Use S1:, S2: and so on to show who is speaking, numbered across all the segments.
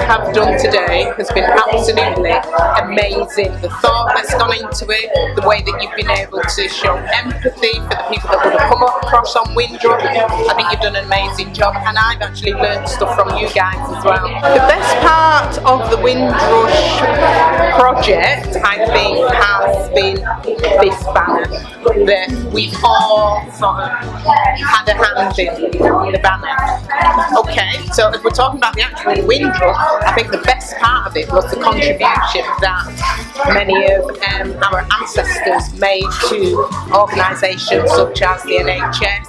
S1: have done today has been absolutely amazing. The thought that's gone into it, the way that you've been able to show empathy for the people that would have come across on Windrush. I think you've done an amazing job, and I've actually learned stuff from you guys as well. The best part of the Windrush project, I think, has been this banner that we've all sort of had a hand in the banner. Okay, so if we're talking about the actual Windrush, I think the best part of it was the contribution that many of our ancestors made to organisations such as the NHS,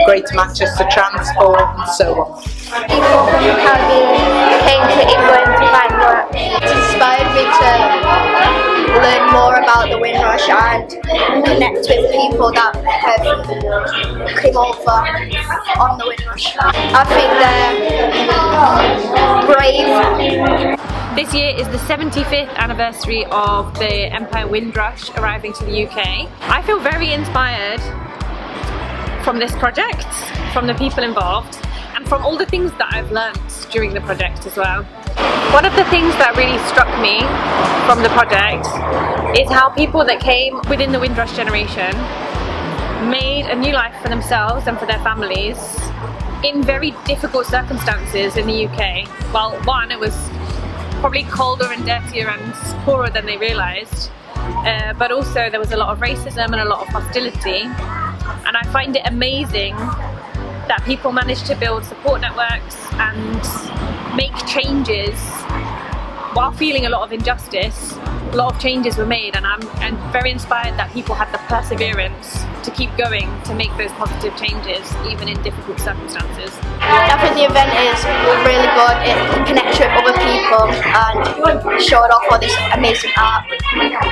S1: Greater Manchester Transport and so on.
S2: People have came to England to find work. It's inspired me to learn more about the Windrush and connect with people that have come over on the Windrush. I think they're brave.
S3: This year is the 75th anniversary of the Empire Windrush arriving to the UK. I feel very inspired from this project, from the people involved, and from all the things that I've learnt during the project as well. One of the things that really struck me from the project is how people that came within the Windrush Generation made a new life for themselves and for their families in very difficult circumstances in the UK. Well, one, it was probably colder and dirtier and poorer than they realised, but also there was a lot of racism and a lot of hostility, and I find it amazing that people managed to build support networks and make changes while feeling a lot of injustice. A lot of changes were made, and I'm very inspired that people had the perseverance to keep going to make those positive changes even in difficult circumstances.
S2: I think the event is really good. It connects with other people and showed off all this amazing art.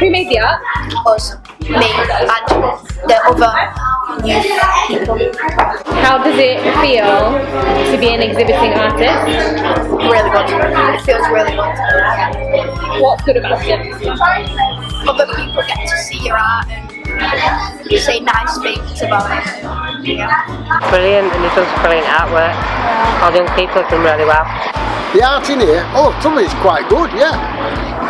S3: Who made the art?
S2: Us, me and the other youth people.
S3: How does it feel to be an exhibiting artist?
S2: Really good. It feels really good.
S3: What's good about it?
S2: Other people get to see your art and say nice things about it. Yeah.
S4: Brilliant, and he does brilliant artwork. All the young people have done really well.
S5: The art in here, some of it's quite good, yeah.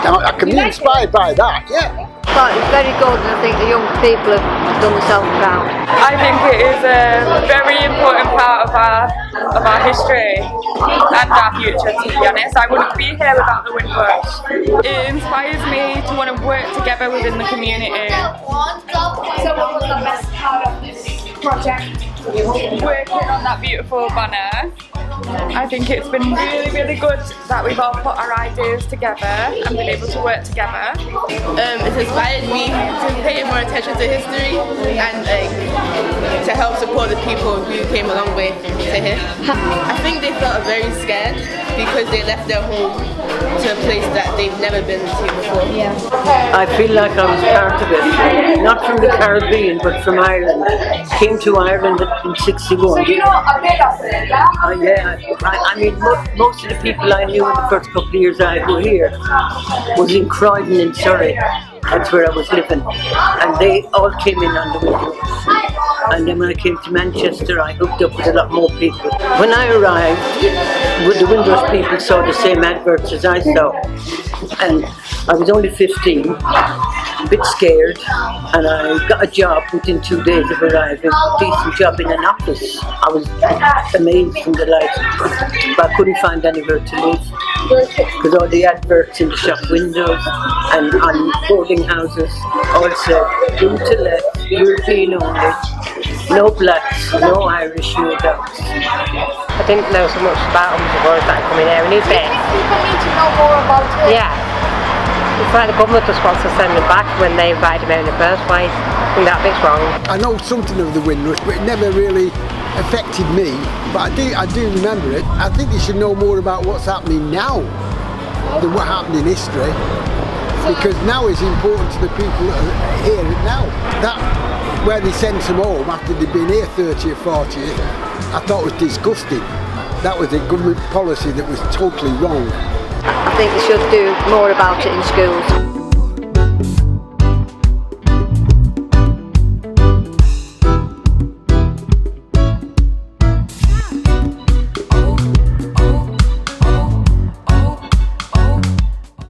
S5: I can be inspired by that, yeah.
S6: But it's very good, and I think the young people have done themselves proud.
S7: I think it is a very important part of our history and our future, to be honest. I wouldn't be here without the Windrush. It inspires me to want to work together within the community.
S8: So what was the best part of this project?
S7: Working on that beautiful banner. I think it's been really, really good that we've all put our ideas together and been able to work together.
S9: It's inspired me to pay more attention to history and to help support the people who came a long way to here. I think they felt very scared because they left their home to a place that they've never been to before.
S6: Yeah.
S10: I feel like I was part of it, not from the Caribbean but from Ireland. Came to Ireland in '61.
S8: So you know a bit of it, yeah?
S10: Yeah. I mean, most of the people I knew in the first couple of years I were here was in Croydon in Surrey. That's where I was living, and they all came in on the Windrush. And then when I came to Manchester, I hooked up with a lot more people. When I arrived, the Windrush people saw the same adverts as I saw, and I was only 15, a bit scared, and I got a job within 2 days of arriving, a decent job in an office. I was amazed and delighted, but I couldn't find anywhere to live because all the adverts in the shop windows and on boarding houses all said, room to let, European only, no blacks, no Irish, no dogs.
S4: I didn't know so much about them before I started coming here, and he's there.
S2: People need to know more about it.
S4: Yeah. It's like the government just wants to send them back when they invited them in the first place. I think that bit's wrong.
S5: I know something of the Windrush, but it never really affected me. But I do remember it. I think you should know more about what's happening now than what happened in history, because now is important to the people that are here now. That where they sent them home after they'd been here 30 or 40 years, I thought was disgusting. That was a government policy that was totally wrong.
S6: I think they should do more about it in schools.